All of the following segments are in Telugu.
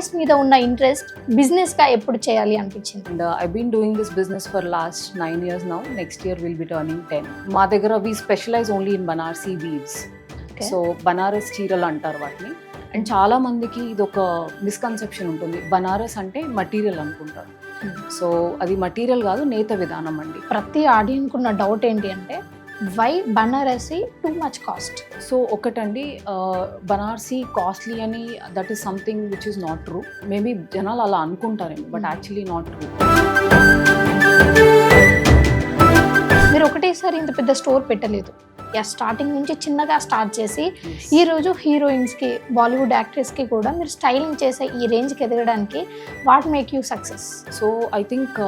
శారీస్ మీద ఉన్న ఇంట్రెస్ట్ బిజినెస్ గా ఎప్పుడు చేయాలి అనిపించింది? And I've been doing this business for last 9 years now. Next year we'll be turning 10. మా దగ్గర we specialize only in Banarsi weaves. Okay. So Banaras చీరలు అంటారు వాటిని. అండ్ చాలా మందికి ఇది ఒక మిస్కన్సెప్షన్ ఉంటుంది, బనారస్ అంటే మటీరియల్ అనుకుంటారు. సో అది మటీరియల్ కాదు, నేత విధానం అండి. ప్రతి ఆడియన్స్ ఉన్న డౌట్ ఏంటి అంటే why Banarasi too much cost? So ఒకటండి, బనారసి కాస్ట్లీ అని that is something which is not true. Maybe జనాలు అలా అనుకుంటారేమో, బట్ యాక్చువల్లీ నాట్ ట్రూ. మీరు ఒకటేసారి ఇంత పెద్ద స్టోర్ పెట్టలేదు, స్టార్టింగ్ నుంచి చిన్నగా స్టార్ట్ చేసి ఈ రోజు హీరోయిన్స్కి, బాలీవుడ్ యాక్ట్రెస్కి కూడా మీరు స్టైలింగ్ చేసే ఈ రేంజ్కి ఎదగడానికి what make you success? So I think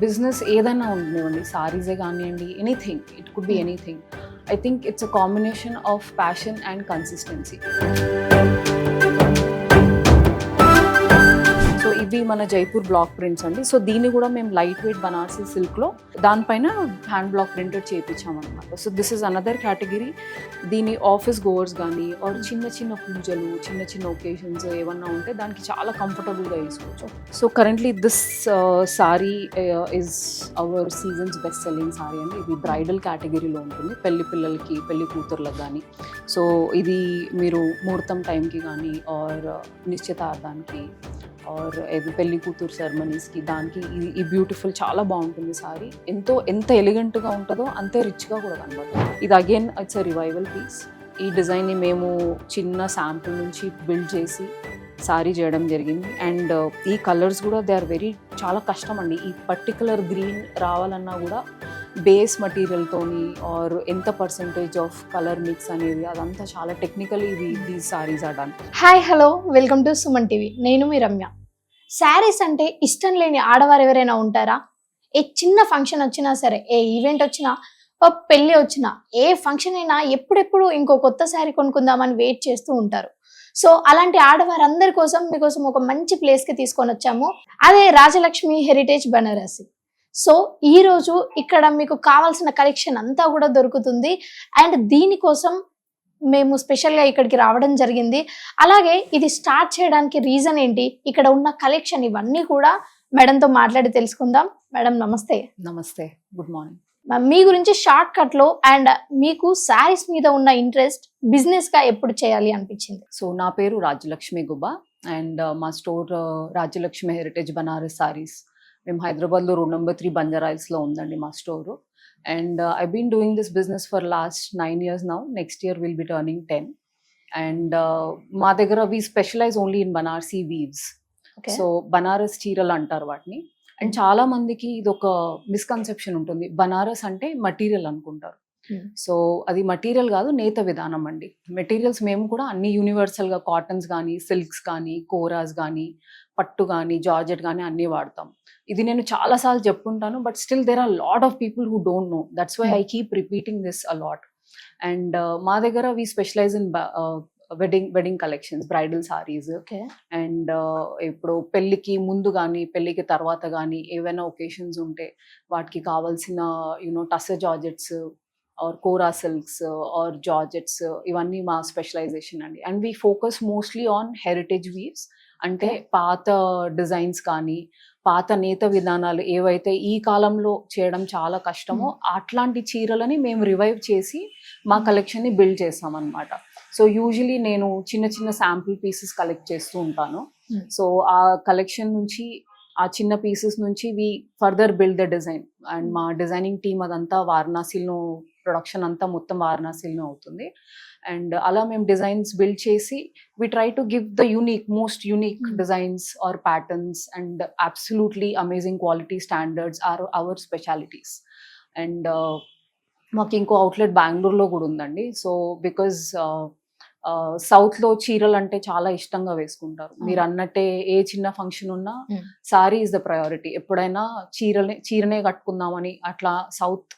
business ఏదైనా ఉండనివ్వండి, సారీసే కానివ్వండి, anything, it could be anything. I think it's a combination of passion and consistency. So ఇవి మన జైపూర్ బ్లాక్ ప్రింట్స్ అండి. సో దీన్ని కూడా మేము లైట్ వెయిట్ బనారసి సిల్క్లో దానిపైన హ్యాండ్ బ్లాక్ ప్రింటెడ్ చేయించామన్నమాట. So this is another category. దీని ఆఫీస్ గోవర్స్ కానీ ఆర్ చిన్న చిన్న పూజలు, చిన్న చిన్న ఒకేషన్స్ ఏమన్నా ఉంటే దానికి చాలా కంఫర్టబుల్గా వేసుకోవచ్చు. So currently this sorry is our seasons best selling sorry అండి. ఇది బ్రైడల్ కేటగిరీలో ఉంటుంది, పెళ్లి పిల్లలకి, పెళ్లి కూతుర్లకు కానీ. సో ఇది మీరు ముహూర్తం టైంకి కానీ ఆర్ నిశ్చితార్థానికి ఆర్ పెళ్లి కూతురు సెరమనీస్కి దానికి ఈ బ్యూటిఫుల్ చాలా బాగుంటుంది సారీ. ఎంత ఎలిగెంట్గా ఉంటుందో అంతే రిచ్గా కూడా కనబడుతుంది. ఇది again it's a revival piece. ఈ డిజైన్ని మేము చిన్న శాంపుల్ నుంచి బిల్డ్ చేసి సారీ చేయడం జరిగింది. అండ్ ఈ కలర్స్ కూడా దే ఆర్ చాలా కష్టం అండి. ఈ పర్టికులర్ గ్రీన్ రావాలన్నా కూడా బేస్ మటీరియల్తోని ఆర్ ఎంత పర్సంటేజ్ ఆఫ్ కలర్ మిక్స్ అనేది అదంతా చాలా technically these saris are done. Hi, hello, welcome to Suman TV. నేను మీ రమ్య. శారీస్ అంటే ఇష్టం లేని ఆడవారు ఎవరైనా ఉంటారా? ఏ చిన్న ఫంక్షన్ వచ్చినా సరే, ఏ ఈవెంట్ వచ్చినా, ఓ పెళ్ళి వచ్చినా, ఏ ఫంక్షన్ అయినా ఎప్పుడెప్పుడు ఇంకో కొత్త శారీ కొనుక్కుందామని వెయిట్ చేస్తూ ఉంటారు. సో అలాంటి ఆడవారందరి కోసం మీకోసం ఒక మంచి ప్లేస్కి తీసుకొని వచ్చాము. అదే రాజలక్ష్మి హెరిటేజ్ బనారసి. సో ఈరోజు ఇక్కడ మీకు కావాల్సిన కలెక్షన్ అంతా కూడా దొరుకుతుంది. అండ్ దీనికోసం మేము స్పెషల్గా ఇక్కడికి రావడం జరిగింది. అలాగే ఇది స్టార్ట్ చేయడానికి రీజన్ ఏంటి, ఇక్కడ ఉన్న కలెక్షన్, ఇవన్నీ కూడా మేడంతో మాట్లాడి తెలుసుకుందాం. మేడం నమస్తే. నమస్తే, గుడ్ మార్నింగ్. మీ గురించి షార్ట్ కట్లో అండ్ మీకు శారీస్ మీద ఉన్న ఇంట్రెస్ట్ బిజినెస్ గా ఎప్పుడు చేయాలి అనిపించింది? సో నా పేరు రాజలక్ష్మి గుబ్బా అండ్ మా స్టోర్ రాజలక్ష్మి హెరిటేజ్ బనారస్ సారీస్. మేము హైదరాబాద్లో రోడ్ నెంబర్ 3 బంజారాయిల్స్లో ఉందండి మా store. And I been doing this business for last 9 years now. Next year will be turning 10. And మా దగ్గర we specialise only in Banarasi weaves. So Banaras చీరలు అంటారు వాటిని. అండ్ చాలా మందికి ఇది ఒక మిస్కన్సెప్షన్ ఉంటుంది, బనారస్ అంటే మటీరియల్ అనుకుంటారు. సో అది మటీరియల్ కాదు, నేత విధానం అండి. మెటీరియల్స్ మేము కూడా అన్ని యూనివర్సల్గా కాటన్స్ కానీ, సిల్క్స్ కానీ, కోరాస్ కానీ, పట్టు కానీ, జార్జెట్ కానీ అన్నీ వాడతాం. ఇది నేను చాలాసార్లు చెప్పుకుంటాను, but still there are lot of people who don't know. That's why I keep repeating this a lot. And మా దగ్గర we specialise in wedding collections, bridal saris. And ఇప్పుడు పెళ్ళికి ముందు కానీ, పెళ్ళికి తర్వాత కానీ ఏవైనా ఒకేషన్స్ ఉంటే వాటికి కావాల్సిన tussar georgettes or kora silks or georgettes, ఇవన్నీ మా స్పెషలైజేషన్ అండి. And we focus mostly on heritage weaves, అంటే పాత డిజైన్స్ కానీ, పాత నేత విధానాలు ఏవైతే ఈ కాలంలో చేయడం చాలా కష్టమో అట్లాంటి చీరలని మేము రివైవ్ చేసి మా కలెక్షన్ని బిల్డ్ చేస్తామన్నమాట. సో యూజువలీ నేను చిన్న చిన్న శాంపుల్ పీసెస్ కలెక్ట్ చేస్తూ ఉంటాను. సో ఆ కలెక్షన్ నుంచి, ఆ చిన్న పీసెస్ నుంచి we further build the design. And మా డిజైనింగ్ టీమ్ అదంతా వారణాసిలో, ప్రొడక్షన్ అంతా మొత్తం వారణాసిలో అవుతుంది. అండ్ అలా మేము డిజైన్స్ బిల్డ్ చేసి we try to give the most unique designs or patterns and absolutely amazing quality standards are our specialities. And మాకు ఇంకో అవుట్లెట్ బెంగళూరులో కూడా ఉందండి. సో బికాజ్ సౌత్లో చీరలు అంటే చాలా ఇష్టంగా వేసుకుంటారు. మీరు అన్నట్టే ఏ చిన్న ఫంక్షన్ ఉన్నా సారీ ఇస్ ద ప్రయారిటీ. ఎప్పుడైనా చీరనే కట్టుకుందామని అట్లా సౌత్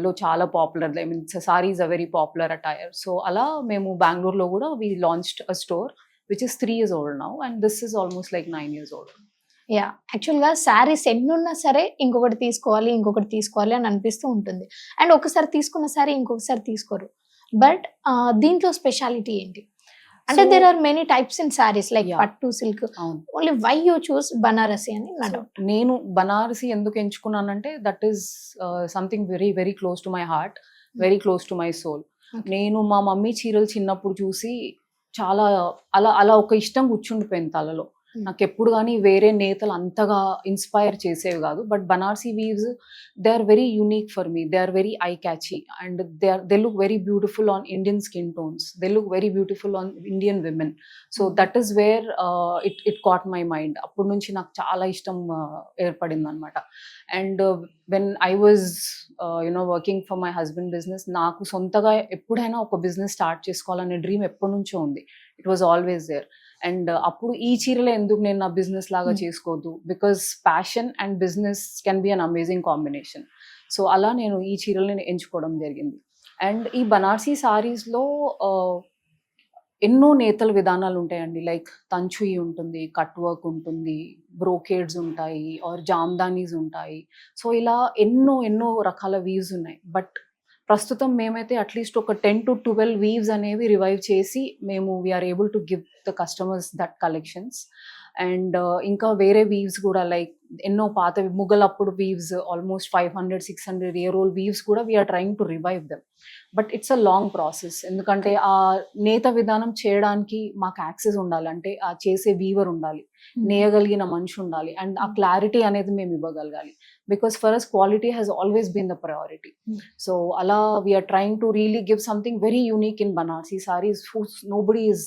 లో చాలా popular. I mean sorry is a very popular attire. So అలా మేము బెంగళూరులో కూడా we launched a store which is 3 years old now, and this is almost like 9 years old. Yeah, యాక్చువల్గా శారీస్ ఎన్నున్నా సరే ఇంకొకటి తీసుకోవాలి అని అనిపిస్తూ ఉంటుంది. అండ్ ఒకసారి తీసుకున్న శారీ ఇంకొకసారి తీసుకోరు. బట్ దీంట్లో స్పెషాలిటీ ఏంటి? అంటే So- there are many types in sarees like Yeah. పట్టు సిల్క్, అవును. Only why you choose Banarasi అని నా So, డౌట్. నేను బనారసి ఎందుకు ఎంచుకున్నానంటే that is something very very close to my heart, very close to my soul. Okay. నేను మా మమ్మీ చీరలు చిన్నప్పుడు చూసి చాలా అలా అలా ఒక ఇష్టం కూర్చుండిపోయింది తలలో. నాకు ఎప్పుడు కానీ వేరే నేతలు అంతగా ఇన్స్పైర్ చేసేవి కాదు. But Banarasi weaves, they are very unique for me, they are very eye catchy and they look very beautiful on Indian skin tones, they look very beautiful on Indian women. So that is where it caught my mind. అప్పటి నుంచి నాకు చాలా ఇష్టం ఏర్పడింది అనమాట. And when I was working for my husband business, నాకు సొంతగా ఎప్పుడైనా ఒక బిజినెస్ స్టార్ట్ చేసుకోవాలనే డ్రీమ్ ఎప్పటి నుంచో ఉంది. It was always there. And అప్పుడు ఈ చీరలే ఎందుకు నేను నా బిజినెస్ లాగా చేసుకోవద్దు, because passion and business can be an amazing combination. So అలా నేను ఈ చీరలని ఎంచుకోవడం జరిగింది. అండ్ ఈ బనారసీ సారీస్లో ఎన్నో నేతల విధానాలు ఉంటాయండి. లైక్ తంచుయి ఉంటుంది, కట్ వర్క్ ఉంటుంది, బ్రోకేడ్స్ ఉంటాయి, ఆర్ జామ్దానీస్ ఉంటాయి. సో ఇలా ఎన్నో ఎన్నో రకాల వీవ్స్ ఉన్నాయి. బట్ ప్రస్తుతం మేమైతే అట్లీస్ట్ ఒక 10 to 12 వీవ్స్ అనేవి రివైవ్ చేసి మేము we're able to give the customers that collections. And ఇంకా వేరే వీవ్స్ కూడా లైక్ ఎన్నో పాత ముగలప్పుడు weaves almost 500-600 year old weaves కూడా we're trying to revive them. But it's a long process, ఎందుకంటే ఆ నేత విధానం చేయడానికి మాకు యాక్సెస్ ఉండాలి, అంటే ఆ చేసే వీవర్ ఉండాలి, నేయగలిగిన మనిషి ఉండాలి, అండ్ ఆ క్లారిటీ అనేది మేము ఇవ్వగలగాలి. Because for us quality has always been the priority. So అలా we're trying to really give something very unique in Banarasi sarees nobody is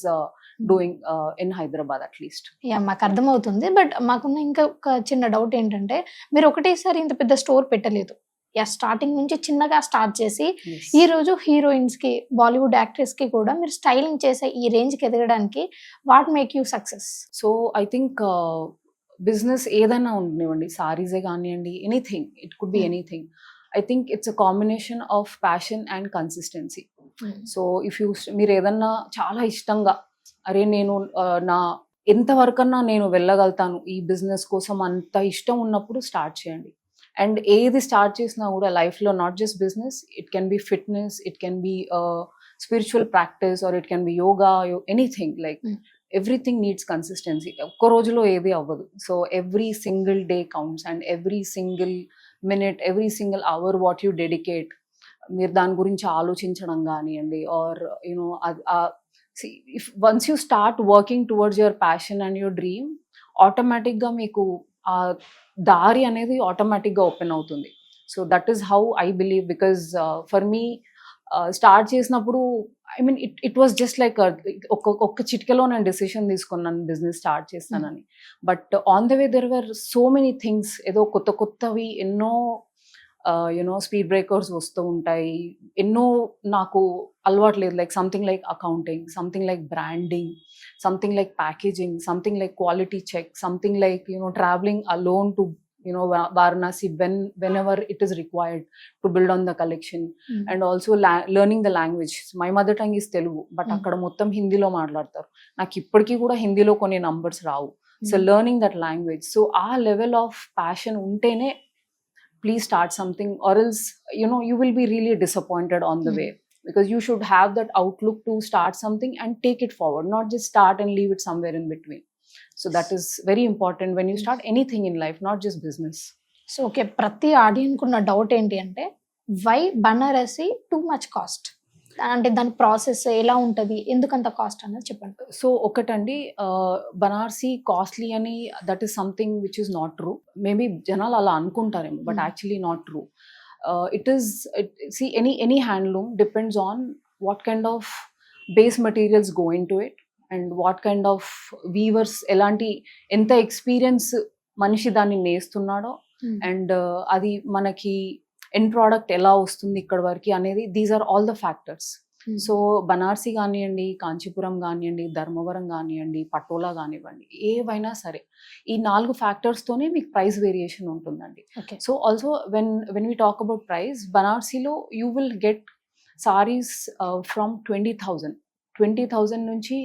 doing in Hyderabad at least. Yeah, మాకు అర్థమవుతుంది. బట్ మాకున్న ఇంకా ఒక చిన్న డౌట్ ఏంటంటే, మీరు ఒకటేసారి ఇంత పెద్ద స్టోర్ పెట్టలేదు. యా, స్టార్టింగ్ నుంచి చిన్నగా స్టార్ట్ చేసి ఈ రోజు హీరోయిన్స్ కి, బాలీవుడ్ యాక్ట్రెస్ కి కూడా మీరు స్టైలింగ్ చేసే ఈ రేంజ్ కి ఎదగడానికి what make you success? So I think business ఏదైనా ఉండనివ్వండి, సారీసే కానివ్వండి, anything, it could be anything. I think it's a combination of passion and consistency. So if మీరు ఏదన్నా చాలా ఇష్టంగా, అరే నేను నా ఎంతవరకన్నా నేను వెళ్ళగలుగుతాను ఈ బిజినెస్ కోసం, అంత ఇష్టం ఉన్నప్పుడు స్టార్ట్ చేయండి. అండ్ ఏది స్టార్ట్ చేసినా కూడా లైఫ్లో not just business, it can be fitness, it can be spiritual practice, or it can be yoga, anything. Like everything needs consistency. ఒక్క రోజులో ఏది అవ్వదు. So every single day counts, and every single minute, every single hour what you dedicate, మీరు దాని గురించి ఆలోచించడం కానివ్వండి, or you if once you start working towards your passion and your dream, ఆటోమేటిక్గా మీకు ఆ దారి అనేది ఆటోమేటిక్గా ఓపెన్ అవుతుంది. So that is how I believe. Because for me start చేసినప్పుడు I mean it was just like ఒక్క చిటికలో నేను డెసిషన్ తీసుకున్నాను బిజినెస్ స్టార్ట్ చేస్తానని. But on the way there were so many things, ఏదో కొత్త కొత్తవి ఎన్నో స్పీడ్ బ్రేకర్స్ వస్తూ ఉంటాయి, ఎన్నో నాకు అలవాటు లేదు. Like something like accounting, something like branding, something like packaging, something like quality check, something like traveling alone to Varanasi whenever it is required to build on the collection. And also learning the language. My mother tongue is Telugu, but అక్కడ మొత్తం హిందీలో మాట్లాడతారు. నాకు ఇప్పటికీ కూడా హిందీలో కొన్ని numbers Rao. So learning that language. So ఆ లెవెల్ ఆఫ్ ప్యాషన్ ఉంటేనే please start something, or else you will be really disappointed on the way, because you should have that outlook to start something and take it forward, not just start and leave it somewhere in between. So that is very important when you start anything in life, not just business. So okay, ప్రతి ఆడియన్స్ ఉన్న డౌట్ ఏంటి అంటే, why Banarasi too much cost? అంటే దాని ప్రాసెస్ ఎలా ఉంటుంది, ఎందుకంత కాస్ట్ అన్నది చెప్పండి. సో ఒకటండి, బనారసి కాస్ట్లీ అని that is something which is not true. Maybe జనాలు అలా అనుకుంటారేమో, but actually not true. It is any handloom depends on what kind of base materials go into it, and what kind of weavers, ఎంత ఎక్స్పీరియన్స్ మనిషి దాన్ని నేస్తున్నాడో, అండ్ అది మనకి ఎండ్ ప్రోడక్ట్ ఎలా వస్తుంది ఇక్కడ వరకు అనేది, these are all the factors. So Banarasi కానివ్వండి, కాంచీపురం కానివ్వండి, ధర్మవరం కానివ్వండి, పటోలా కానివ్వండి, ఏవైనా సరే ఈ 4 ఫ్యాక్టర్స్తోనే మీకు ప్రైస్ వేరియేషన్ ఉంటుందండి. So also when we talk about price, బనారసిలో you will get sarees from 20,000 నుంచి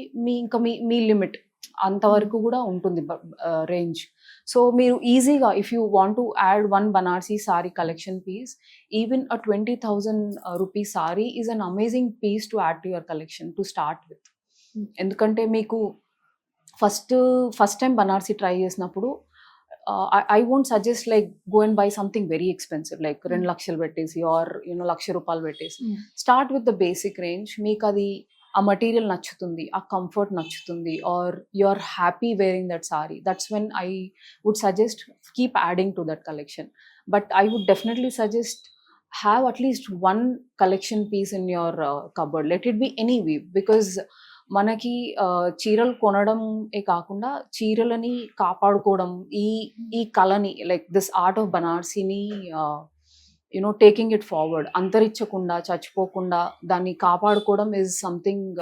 మీ లిమిట్ అంతవరకు కూడా ఉంటుంది రేంజ్. సో మీరు ఈజీగా, if you want to add one Banarasi sari collection piece, even a 20,000 rupee saree is an amazing piece to add to your collection to start with. ఎందుకంటే మీకు ఫస్ట్ టైం బనారసి ట్రై చేసినప్పుడు I won't suggest like go and buy something very expensive like 2 లక్షలు పెట్టేసి ఆర్ ₹1,00,000 పెట్టేసి start with the basic range. మీకు అది ఆ మటీరియల్ నచ్చుతుంది, ఆ కంఫర్ట్ నచ్చుతుంది, or you are happy wearing that sari. That's when I would suggest keep adding to that collection. But I would definitely suggest have at least one collection piece in your cupboard. Let it be any weave, because మనకి చీరలు కొనడం కాకుండా చీరలని కాపాడుకోవడం, ఈ కళని లైక్ దిస్ ఆర్ట్ ఆఫ్ బనారసీని టేకింగ్ ఇట్ ఫార్వర్డ్, అంతరించకుండా చచ్చిపోకుండా దాన్ని కాపాడుకోవడం is something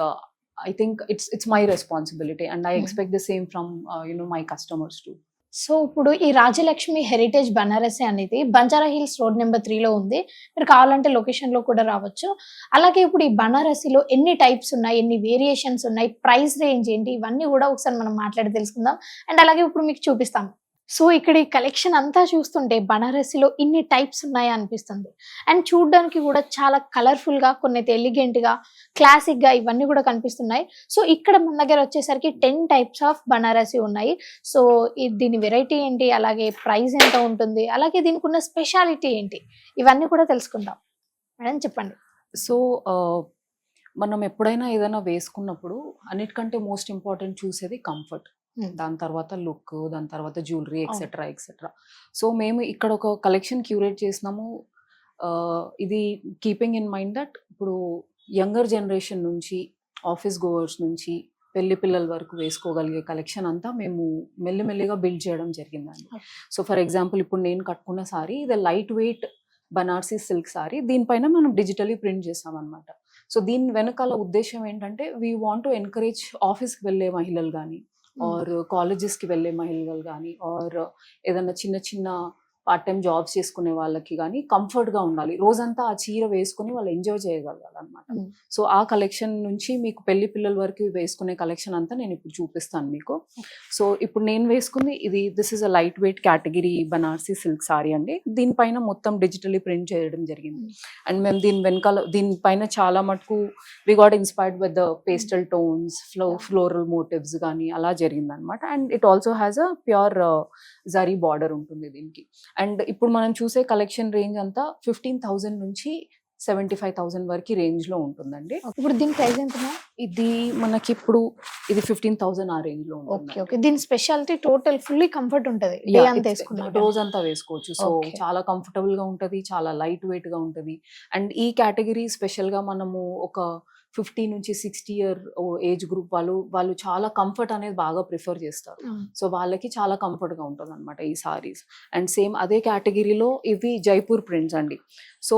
I think it's my responsibility and I expect the same from my customers too. So ఇప్పుడు ఈ రాజలక్ష్మి హెరిటేజ్ బనారసి అనేది బంజారా హిల్స్ రోడ్ నెంబర్ 3 లో ఉంది. మీరు కావాలంటే లొకేషన్ లో కూడా రావచ్చు. అలాగే ఇప్పుడు ఈ బనారసిలో ఎన్ని టైప్స్ ఉన్నాయి, ఎన్ని వేరియేషన్స్ ఉన్నాయి, ప్రైస్ రేంజ్ ఏంటి, ఇవన్నీ కూడా ఒకసారి మనం మాట్లాడి తెలుసుకుందాం. అండ్ అలాగే ఇప్పుడు మీకు చూపిస్తాం. సో ఇక్కడ ఈ కలెక్షన్ అంతా చూస్తుంటే బనారసిలో ఇన్ని టైప్స్ ఉన్నాయా అనిపిస్తుంది. అండ్ చూడడానికి కూడా చాలా కలర్ఫుల్ గా, కొన్ని ఎలిగెంట్ గా, క్లాసిక్ గా ఇవన్నీ కూడా కనిపిస్తున్నాయి. సో ఇక్కడ మన దగ్గర వచ్చేసరికి 10 టైప్స్ ఆఫ్ బనారసి ఉన్నాయి. సో దీని వెరైటీ ఏంటి, అలాగే ప్రైస్ ఎంత ఉంటుంది, అలాగే దీనికి ఉన్న స్పెషాలిటీ ఏంటి, ఇవన్నీ కూడా తెలుసుకుందాం. మేడం చెప్పండి. సో మనం ఎప్పుడైనా ఏదైనా వేసుకున్నప్పుడు అన్నిటికంటే మోస్ట్ ఇంపార్టెంట్ చూసేది కంఫర్ట్, దాని తర్వాత లుక్, దాని తర్వాత జ్యువెలరీ ఎక్సెట్రా. సో మేము ఇక్కడ ఒక కలెక్షన్ క్యూరేట్ చేసినాము. ఇది కీపింగ్ ఇన్ మైండ్ దట్ ఇప్పుడు యంగర్ జనరేషన్ నుంచి, ఆఫీస్ గోవర్స్ నుంచి పెళ్లి పిల్లల వరకు వేసుకోగలిగే కలెక్షన్ అంతా మేము మెల్లిమెల్లిగా బిల్డ్ చేయడం జరిగిందండి. సో ఫర్ ఎగ్జాంపుల్ ఇప్పుడు నేను కట్టుకున్న సారీ ఇది light weight Banarasi silk sorry. దీనిపైన మనం డిజిటలీ ప్రింట్ చేసాం అనమాట. సో దీని వెనకాల ఉద్దేశం ఏంటంటే వీ వాంట్ టు ఎంకరేజ్ ఆఫీస్కి వెళ్ళే మహిళలు కానీ, ఆర్ కాలేజెస్కి వెళ్ళే మహిళలు కానీ, ఆర్ ఏదైనా చిన్న చిన్న పార్ట్ టైం జాబ్స్ చేసుకునే వాళ్ళకి కానీ కంఫర్ట్గా ఉండాలి, రోజంతా ఆ చీర వేసుకుని వాళ్ళు ఎంజాయ్ చేయగలగాలి అనమాట. సో ఆ కలెక్షన్ నుంచి మీకు పెళ్లి పిల్లల వరకు వేసుకునే కలెక్షన్ అంతా నేను ఇప్పుడు చూపిస్తాను మీకు. సో ఇప్పుడు నేను వేసుకుంది this is a light weight category Banarasi silk sorry అండి. దీనిపైన మొత్తం డిజిటలీ ప్రింట్ చేయడం జరిగింది. అండ్ మేము దీనిపైన చాలా మటుకు we got inspired with the pastel tones, floral motifs కానీ అలా జరిగింది అనమాట. And it also has a pure zari border ఉంటుంది దీనికి. అండ్ ఇప్పుడు మనం చూసే కలెక్షన్ రేంజ్ అంతా 15,000 నుంచి 75,000 వరకు రేంజ్ లో ఉంటుందండి. ఇప్పుడు దీని ప్రైస్ ఎంత? ఇది మనకి ఇప్పుడు ఇది 15,000 ఆ రేంజ్ లో ఉంటుంది. ఓకే. దీని స్పెషాలిటీ టోటల్ ఫుల్లీ కంఫర్ట్ ఉంటది, రోజు అంతా వేసుకోవచ్చు. సో చాలా కంఫర్టబుల్ గా ఉంటది, చాలా లైట్ వెయిట్ గా ఉంటది. అండ్ ఈ కేటగిరీ స్పెషల్ గా మనము ఒక 50 నుంచి 60 ఇయర్ ఏజ్ గ్రూప్ వాళ్ళు చాలా కంఫర్ట్ అనేది బాగా ప్రిఫర్ చేస్తారు. సో వాళ్ళకి చాలా కంఫర్ట్ గా ఉంటుంది అనమాట ఈ సారీస్. అండ్ సేమ్ అదే కేటగిరీలో ఇవి జైపూర్ ప్రింట్స్ అండి. సో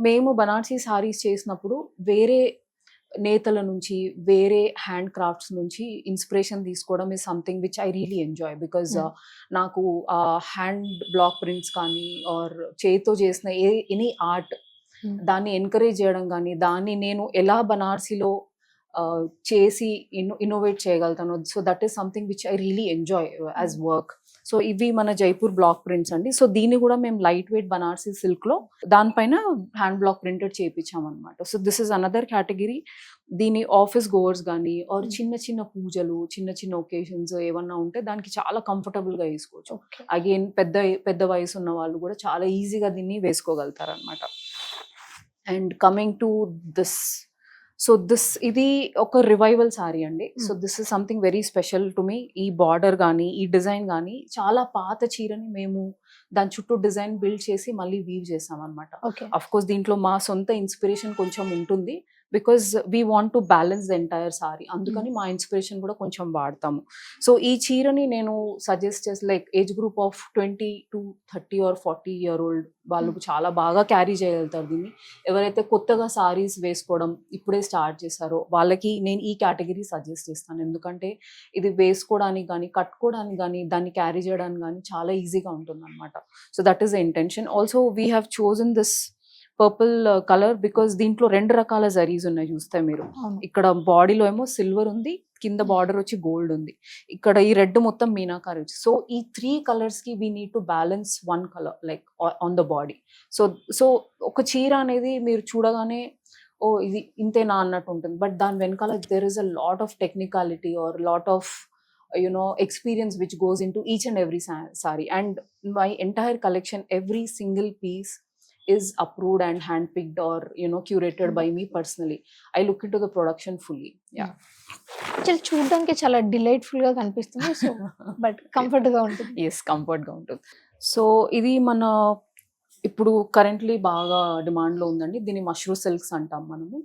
మేము బనారసీ సారీస్ చేసినప్పుడు వేరే నేతల నుంచి, వేరే హ్యాండ్ క్రాఫ్ట్స్ నుంచి ఇన్స్పిరేషన్ తీసుకోవడం is something which I really enjoy. Because నాకు హ్యాండ్ బ్లాక్ ప్రింట్స్ కానీ ఆర్ చేతితో చేసిన ఎనీ ఆర్ట్ దాన్ని ఎంకరేజ్ చేయడం కానీ, దాన్ని నేను ఎలా బనారసీలో చేసి ఇన్నోవేట్ చేయగలుగుతాను. So that is something which I really enjoy as work. So ఇవి మన జైపూర్ బ్లాక్ ప్రింట్స్ అండి. సో దీన్ని కూడా మేము లైట్ వెయిట్ బనారసీ సిల్క్ లో దానిపైన హ్యాండ్ బ్లాక్ ప్రింటెడ్ చేయించాం అనమాట. So this is another category. దీని ఆఫీస్ గోవర్స్ కానీ ఆర్ చిన్న చిన్న పూజలు, చిన్న చిన్న ఒకేషన్స్ ఏమన్నా ఉంటే దానికి చాలా కంఫర్టబుల్ గా వేసుకోవచ్చు. అగైన్ పెద్ద వయసు ఉన్న వాళ్ళు కూడా చాలా ఈజీగా దీన్ని వేసుకోగలుగుతారు అనమాట. And coming to this, so ఇది ఒక రివైవల్ సారీ అండి. So this is something very special to me. ఈ బార్డర్ కానీ, ఈ డిజైన్ కానీ చాలా పాత చీరని మేము దాని చుట్టూ డిజైన్ బిల్డ్ చేసి మళ్ళీ వీవ్ చేసాం అనమాట. అఫ్ కోర్స్ దీంట్లో మా సొంత ఇన్స్పిరేషన్ కొంచెం ఉంటుంది, because we want to balance the entire sorry. అందుకని మా ఇన్స్పిరేషన్ కూడా కొంచెం వాడతాము. సో ఈ చీరని నేను సజెస్ట్ చేసి like age group of 20 to 30 or 40 year old వాళ్ళు చాలా బాగా క్యారీ చేయగలుగుతారు దీన్ని. ఎవరైతే కొత్తగా సారీస్ వేసుకోవడం ఇప్పుడే స్టార్ట్ చేశారో వాళ్ళకి నేను ఈ కేటగిరీ సజెస్ట్ చేస్తాను. ఎందుకంటే ఇది వేసుకోవడానికి కానీ, కట్టుకోవడానికి కానీ, దాన్ని క్యారీ చేయడానికి కానీ చాలా ఈజీగా ఉంటుంది అనమాట. So that is the intention. Also we have chosen this purple colour because దీంట్లో 2 రకాల జరీస్ ఉన్నాయి చూస్తే మీరు. ఇక్కడ బాడీలో ఏమో సిల్వర్ ఉంది, కింద బార్డర్ వచ్చి గోల్డ్ ఉంది, ఇక్కడ ఈ రెడ్ మొత్తం మీనాకారి వచ్చి. సో ఈ 3 కలర్స్ కి we need to balance 1 colour like on the body. So ఒక చీర అనేది మీరు చూడగానే ఓ ఇది ఇంతేనా అన్నట్టు ఉంటుంది. బట్ దాని వెనకాల there is a lot of technicality or lot of experience which goes into each and every saree. And my entire collection, every single piece is approved and handpicked or curated by me personally. I look into the production fully. Yeah. Actually చూడడానికి చాలా డిలైట్ఫుల్ గా కనిపిస్తుంది. సో బట్ కంఫర్ట్ గా ఉంటుంది. ఎస్, కంఫర్ట్గా ఉంటుంది. సో ఇది మన ఇప్పుడు కరెంట్లీ బాగా డిమాండ్లో ఉందండి. దీన్ని మష్రూ సిల్క్స్ అంటాం మనము.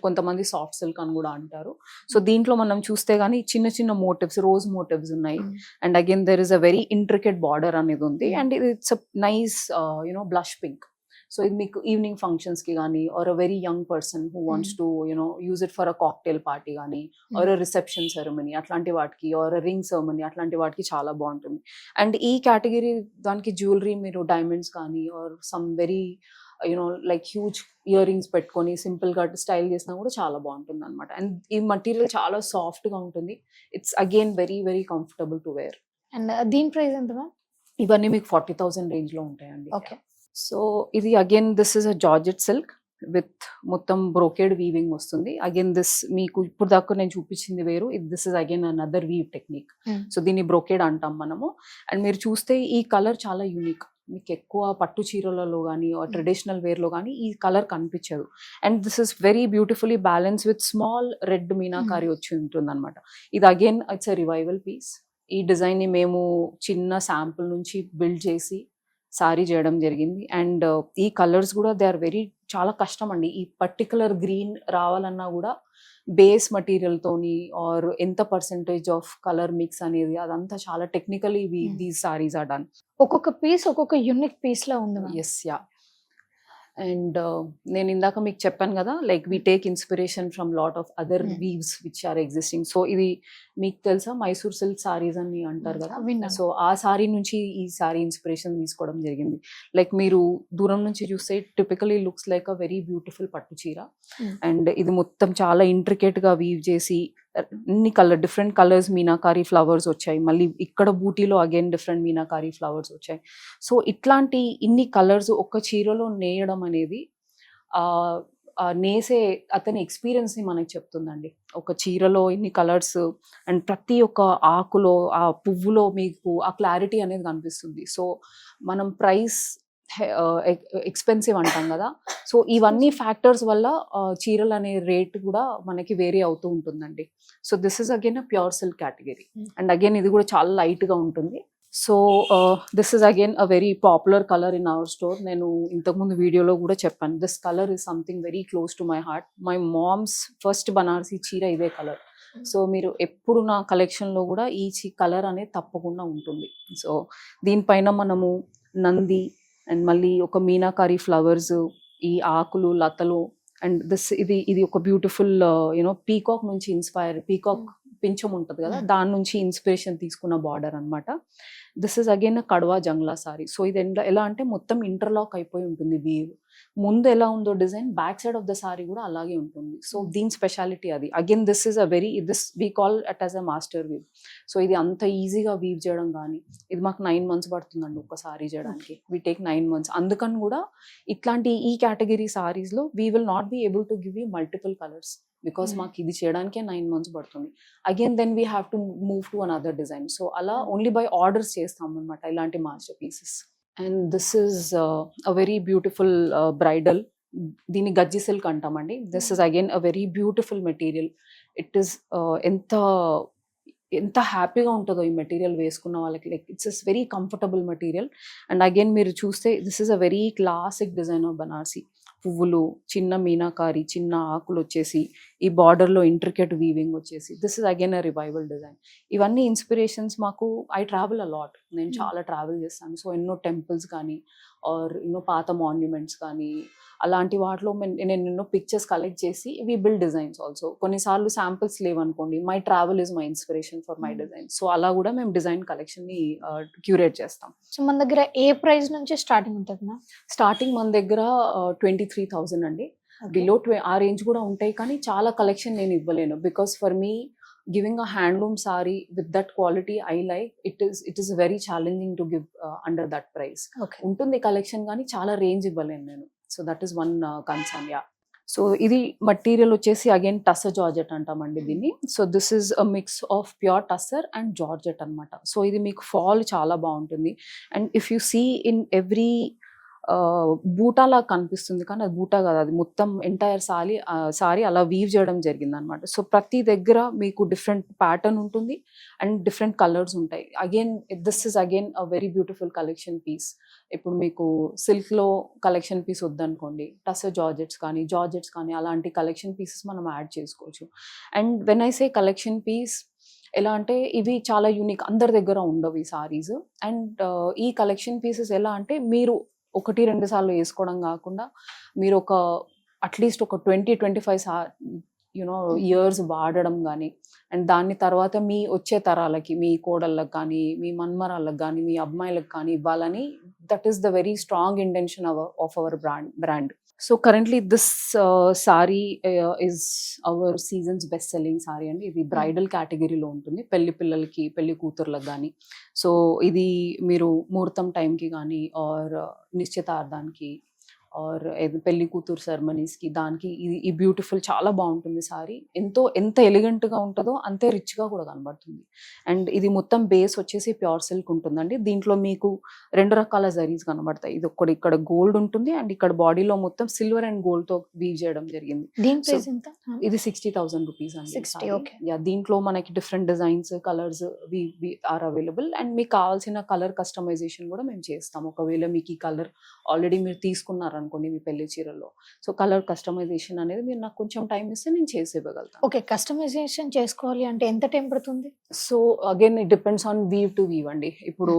కొంతమంది సాఫ్ట్ సిల్క్ అని కూడా అంటారు. సో దీంట్లో మనం చూస్తే కానీ చిన్న చిన్న మోటివ్స్, రోజ్ మోటివ్స్ ఉన్నాయి. And again there is a very intricate border అనేది ఉంది. And it's a nice blush pink. So ఇది మీకు ఈవినింగ్ ఫంక్షన్స్ కి కానీ or a very young person who wants to use it for a cocktail party కానీ ఆర్ అ రిసెప్షన్ సెరమనీ అట్లాంటి వాటికి ఆర్ అ రింగ్ సెరమనీ అట్లాంటి వాటికి చాలా బాగుంటుంది. అండ్ ఈ కేటగిరీ దానికి జ్యువెలరీ మీరు డైమండ్స్ కానీ or some very like huge earrings పెట్టుకొని సింపుల్ గా స్టైల్ చేసినా కూడా చాలా బాగుంటుంది అనమాట. అండ్ ఈ మటీరియల్ చాలా సాఫ్ట్ గా ఉంటుంది. It's again very very comfortable to wear. And దీని ప్రైస్ ఎంత మ్యామ్? ఇవన్నీ మీకు 40,000 రేంజ్ లో ఉంటాయండి. ఓకే. సో ఇది again this is a georgette silk with మొత్తం బ్రోకేడ్ వీవింగ్ వస్తుంది. అగైన్ దిస్ మీకు ఇప్పుడు దాకా నేను చూపించింది వేరు, this is again another weave technique. So దీన్ని బ్రోకేడ్ అంటాం మనము. అండ్ మీరు చూస్తే ఈ కలర్ చాలా యూనిక్. మీకు ఎక్కువ పట్టు చీరలలో కానీ ట్రెడిషనల్ వేర్లో కానీ ఈ కలర్ కనిపించదు. And this is very beautifully balance with small red meenakari వచ్చి ఉంటుంది అనమాట. ఇది again it's a revival piece. ఈ డిజైన్ని మేము చిన్న శాంపుల్ నుంచి బిల్డ్ చేసి సారీ చేయడం జరిగింది. అండ్ ఈ కలర్స్ కూడా దే ఆర్ వెరీ చాలా కష్టం అండి. ఈ పర్టికులర్ గ్రీన్ రావాలన్నా కూడా బేస్ మెటీరియల్ తోని ఆర్ ఎంత పర్సెంటేజ్ ఆఫ్ కలర్ మిక్స్ అనేది అదంతా చాలా technically these saris are done. ఒక్కొక్క పీస్ ఒక్కొక్క యూనిక్ పీస్ లా ఉంది. Yes, yeah. అండ్ నేను ఇందాక మీకు చెప్పాను కదా, like we take inspiration from lot of other weaves which are existing. So ఇది మీకు తెలుసా మైసూర్ సిల్క్ సారీస్ అని అంటారు కదా. సో ఆ సారీ నుంచి ఈ సారీ ఇన్స్పిరేషన్ తీసుకోవడం జరిగింది. లైక్ మీరు దూరం నుంచి చూస్తే typically looks like a very beautiful పట్టు చీర. అండ్ ఇది మొత్తం చాలా ఇంట్రికేట్ గా వీవ్ చేసి అన్ని డిఫరెంట్ కలర్స్ మీనాకారి ఫ్లవర్స్ వచ్చాయి. మళ్ళీ ఇక్కడ బూటీలో అగైన్ డిఫరెంట్ మీనాకారి ఫ్లవర్స్ వచ్చాయి. సో ఇట్లాంటి ఇన్ని కలర్స్ ఒక్క చీరలో నేయడం అనేది నేసే అతని ఎక్స్పీరియన్స్ ని మనకి చెప్తుందండి. ఒక చీరలో ఇన్ని కలర్స్ అండ్ ప్రతి ఒక్క ఆకులో ఆ పువ్వులో మీకు ఆ క్లారిటీ అనేది కనిపిస్తుంది. సో మనం ప్రైస్ ఎక్స్పెన్సివ్ అంటాం కదా. సో ఇవన్నీ ఫ్యాక్టర్స్ వల్ల చీరలు అనే రేట్ కూడా మనకి వేరీ అవుతూ ఉంటుందండి. So this is again a pure silk category. And again ఇది కూడా చాలా లైట్ గా ఉంటుంది. So this is again a very popular colour in our store. నేను ఇంతకుముందు వీడియోలో కూడా చెప్పాను, this colour is something very close to my heart. My mom's first Banarasi చీర ఇదే కలర్. సో మీరు ఎప్పుడు నా కలెక్షన్లో కూడా ఈ కలర్ అనేది తప్పకుండా ఉంటుంది. సో దీనిపైన మనము నంది అండ్ మళ్ళీ ఒక మీనాకారి ఫ్లవర్స్, ఈ ఆకులు లతలు అండ్ ఇది ఒక బ్యూటిఫుల్ పీకాక్ నుంచి ఇన్స్పైర్, పీకాక్ పింఛం ఉంటుంది కదా, దాని నుంచి ఇన్స్పిరేషన్ తీసుకున్న బార్డర్ అనమాట. This is again Kadwa Jangla saree. So ఇది ఎలా అంటే మొత్తం ఇంటర్లాక్ అయిపోయి ఉంటుంది వీవ్. ముందు ఎలా ఉందో design back side of the sari కూడా అలాగే ఉంటుంది. సో దీని స్పెషాలిటీ అది. Again this is a very we call it as a master weave. So ఇది అంత ఈజీగా వీవ్ చేయడం కానీ ఇది మాకు 9 months పడుతుందండి ఒక సారీ చేయడానికి. We take 9 months. అందుకని కూడా ఇట్లాంటి ఈ కేటగిరీ సారీస్లో we will not be able to give you multiple colours because మాకు ఇది చేయడానికే 9 months పడుతుంది. Again then we have to move to another design. So అలా ఓన్లీ బై ఆర్డర్స్ చేస్తాం అనమాట ఇలాంటి masterpieces. And this is a very beautiful bridal. దీన్ని గజ్జి సిల్క్ అంటామండి. This is again a very beautiful material. It is ఎంత హ్యాపీగా ఉంటుందో ఈ మెటీరియల్ వేసుకున్న వాళ్ళకి. Like it's very comfortable material. And again మీరు చూస్తే this is a very classic design of Banarasi. పువ్వులు, చిన్న మీనాకారి, చిన్న ఆకులు వచ్చేసి ఈ బార్డర్లో ఇంట్రికేట్ వీవింగ్ వచ్చేసి this is again a revival design. ఇవన్నీ ఇన్స్పిరేషన్స్ మాకు. I travel a lot. నేను చాలా ట్రావెల్ చేస్తాను. సో ఎన్నో టెంపుల్స్ కానీ ఆర్ ఎన్నో పాత మాన్యుమెంట్స్ కానీ అలాంటి వాటిలో నేను ఎన్నో పిక్చర్స్ కలెక్ట్ చేసి వి బిల్డ్ డిజైన్స్ ఆల్సో. కొన్నిసార్లు శాంపిల్స్ లేవనుకోండి, my travel is my inspiration for my design. So అలా కూడా మేము డిజైన్ కలెక్షన్ని క్యూరేట్ చేస్తాం. సో మన దగ్గర ఏ ప్రైస్ నుంచి స్టార్టింగ్ ఉంటుంది? స్టార్టింగ్ మన దగ్గర 23,000 అండి. బిలో ఆ రేంజ్ కూడా ఉంటాయి, కానీ చాలా కలెక్షన్ నేను ఇవ్వలేను because for me giving a handloom saree with that quality I like, it is very challenging to give under that price. Okay. Untundi collection gaani chaala range ivvalenu nenu. So that is one concern. Yeah. So ఇది మెటీరియల్ వచ్చేసి అగైన్ టస్సర్ జార్జెట్ అంటామండి దీన్ని. So this is a mix of pure tussar and georgette అనమాట. సో ఇది మీకు ఫాల్ చాలా బాగుంటుంది. And if you see in every బూటాలా కనిపిస్తుంది, కానీ అది బూటా కాదు, అది మొత్తం ఎంటైర్ సారీ అలా వీవ్ చేయడం జరిగింది అనమాట. సో ప్రతి దగ్గర మీకు డిఫరెంట్ ప్యాటర్న్ ఉంటుంది అండ్ డిఫరెంట్ కలర్స్ ఉంటాయి. Again this is again a very beautiful collection piece. ఇప్పుడు మీకు సిల్క్లో కలెక్షన్ పీస్ వద్దనుకోండి, టస్సర్ జార్జెట్స్ కానీ అలాంటి కలెక్షన్ పీసెస్ మనం యాడ్ చేసుకోవచ్చు. And when I say collection piece, ఎలా అంటే ఇవి చాలా యూనిక్, అందరి దగ్గర ఉండవు ఈ సారీస్. అండ్ ఈ కలెక్షన్ పీసెస్ ఎలా అంటే మీరు 1-2 సార్లు వేసుకోవడం కాకుండా మీరు అట్లీస్ట్ ఒక 20-25 ఇయర్స్ వాడడం కానీ, అండ్ దాని తర్వాత మీ వచ్చే తరాలకి, మీ కోడళ్ళకి కానీ, మీ మన్మరాళ్ళకి కానీ, మీ అమ్మాయిలకు కానీ ఇవ్వాలని, that is the very strong intention of our brand. So currently this sorry is our seasons best selling sorry అండి. ఇది బ్రైడల్ కేటగిరీలో ఉంటుంది, పెళ్లి పిల్లలకి, పెళ్లి కూతుర్లకు కానీ. సో ఇది మీరు ముహూర్తం టైంకి కానీ, ఆర్ నిశ్చితార్థానికి, ఆర్ పెళ్లి కూతురు సెరమనీస్కి, దానికి ఈ బ్యూటిఫుల్ చాలా బాగుంటుంది సారీ. ఎంత ఎలిగెంట్గా ఉంటుందో అంతే రిచ్గా కూడా కనబడుతుంది. అండ్ ఇది మొత్తం బేస్ వచ్చేసి ప్యూర్ సిల్క్ ఉంటుందండి. దీంట్లో మీకు 2 రకాల జరీస్ కనబడతాయి. ఇది ఇక్కడ గోల్డ్ ఉంటుంది అండ్ ఇక్కడ బాడీలో మొత్తం సిల్వర్ అండ్ గోల్డ్తో వీవ్ చేయడం జరిగింది. దీని ప్రైస్ ఎంత? ఇది 60,000 రూపీస్ అండి. 60, okay. దీంట్లో మనకి different designs, colours are available. And మీకు కావాల్సిన కలర్ కస్టమైజేషన్ కూడా మేము చేస్తాం. ఒకవేళ మీకు ఈ కలర్ ఆల్రెడీ మీరు తీసుకున్నారు అనుకోండి మీ పెళ్లి చీరలో, సో కలర్ కస్టమైజేషన్ అనేది మీరు నాకు కొంచెం టైం ఇస్తే నేను చేసి ఇవ్వగలుగుతాను. ఓకే, కస్టమైజేషన్ చేసుకోవాలి అంటే ఎంత టైం పడుతుంది? So again it depends on weave to weave అండి. ఇప్పుడు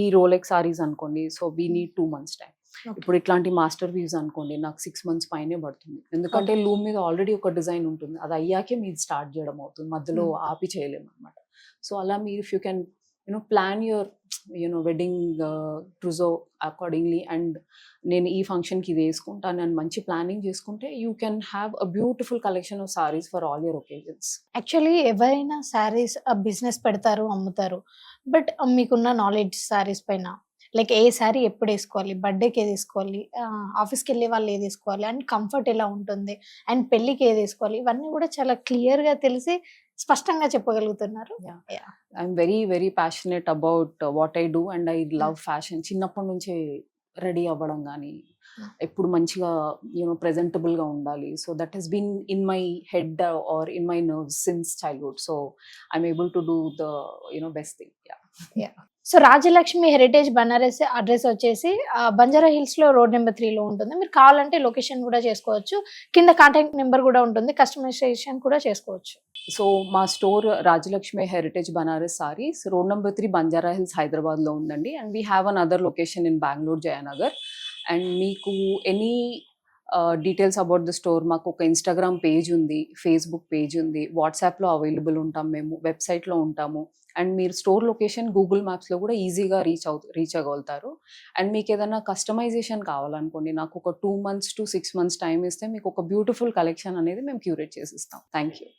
ఈ రోలెక్స్ సారీస్ అనుకోండి, so we need 2 months time. ఇప్పుడు ఇట్లాంటి మాస్టర్ వీవ్స్ అనుకోండి, నాకు 6 months పైనే పడుతుంది. ఎందుకంటే లూమ్ మీద ఆల్రెడీ ఒక డిజైన్ ఉంటుంది, అది అయ్యాకే మీరు స్టార్ట్ చేయడం అవుతుంది, మధ్యలో ఆపి చేయలేము అనమాట. సో అలా మీరు if you can plan your wedding trousseau accordingly, and నేను ఈ ఫంక్షన్కి ఇది వేసుకుంటాను అని మంచి ప్లానింగ్ చేసుకుంటే you can have a beautiful collection of sarees for all your occasions. Actually ఎవరైనా శారీస్ బిజినెస్ పెడతారు, అమ్ముతారు. బట్ మీకున్న నాలెడ్జ్ శారీస్ పైన, లైక్ ఏ శారీ ఎప్పుడు వేసుకోవాలి, బర్త్డేకి ఏది వేసుకోవాలి, ఆఫీస్కి వెళ్ళే వాళ్ళు ఏది వేసుకోవాలి, అండ్ కంఫర్ట్ ఎలా ఉంటుంది, అండ్ పెళ్ళికి ఏది వేసుకోవాలి, ఇవన్నీ కూడా చాలా క్లియర్గా తెలిసి స్పష్టంగా చెప్పగలుగుతున్నారు. I'm very very passionate about what I do and I love fashion. చిన్నప్పటి నుంచే రెడీ అవ్వడం కానీ, ఎప్పుడు మంచిగా ప్రెజెంటబుల్గా ఉండాలి. So that has been in my head or in my nerves since childhood. So I'm able to do the best thing. So Rajalakshmi heritage Banaras address వచ్చేసి బంజారా హిల్స్ లో రోడ్ నెంబర్ 3లో ఉంటుంది. మీరు కావాలంటే లొకేషన్ కూడా చేసుకోవచ్చు, కింద కాంటాక్ట్ నెంబర్ కూడా ఉంటుంది, కస్టమైజేషన్ కూడా చేసుకోవచ్చు. సో మా store Rajalakshmi heritage Banaras sarees road number 3 Banjara hills హైదరాబాద్లో ఉందండి. And we have an other location in Bengaluru Jayanagar. And మీకు any details about the store, మాకు ఒక ఇన్స్టాగ్రామ్ పేజ్ ఉంది, ఫేస్బుక్ పేజ్ ఉంది, వాట్సాప్లో అవైలబుల్ ఉంటాం, మేము వెబ్సైట్లో ఉంటాము. అండ్ మీరు స్టోర్ లొకేషన్ గూగుల్ మ్యాప్స్లో కూడా ఈజీగా రీచ్ అవ్వగలుగుతారు. అండ్ మీకు ఏదైనా కస్టమైజేషన్ కావాలనుకోండి, నాకు ఒక 2 months to 6 months టైం ఇస్తే మీకు ఒక బ్యూటిఫుల్ కలెక్షన్ అనేది మేము క్యూరేట్ చేసిస్తాం. Thank you.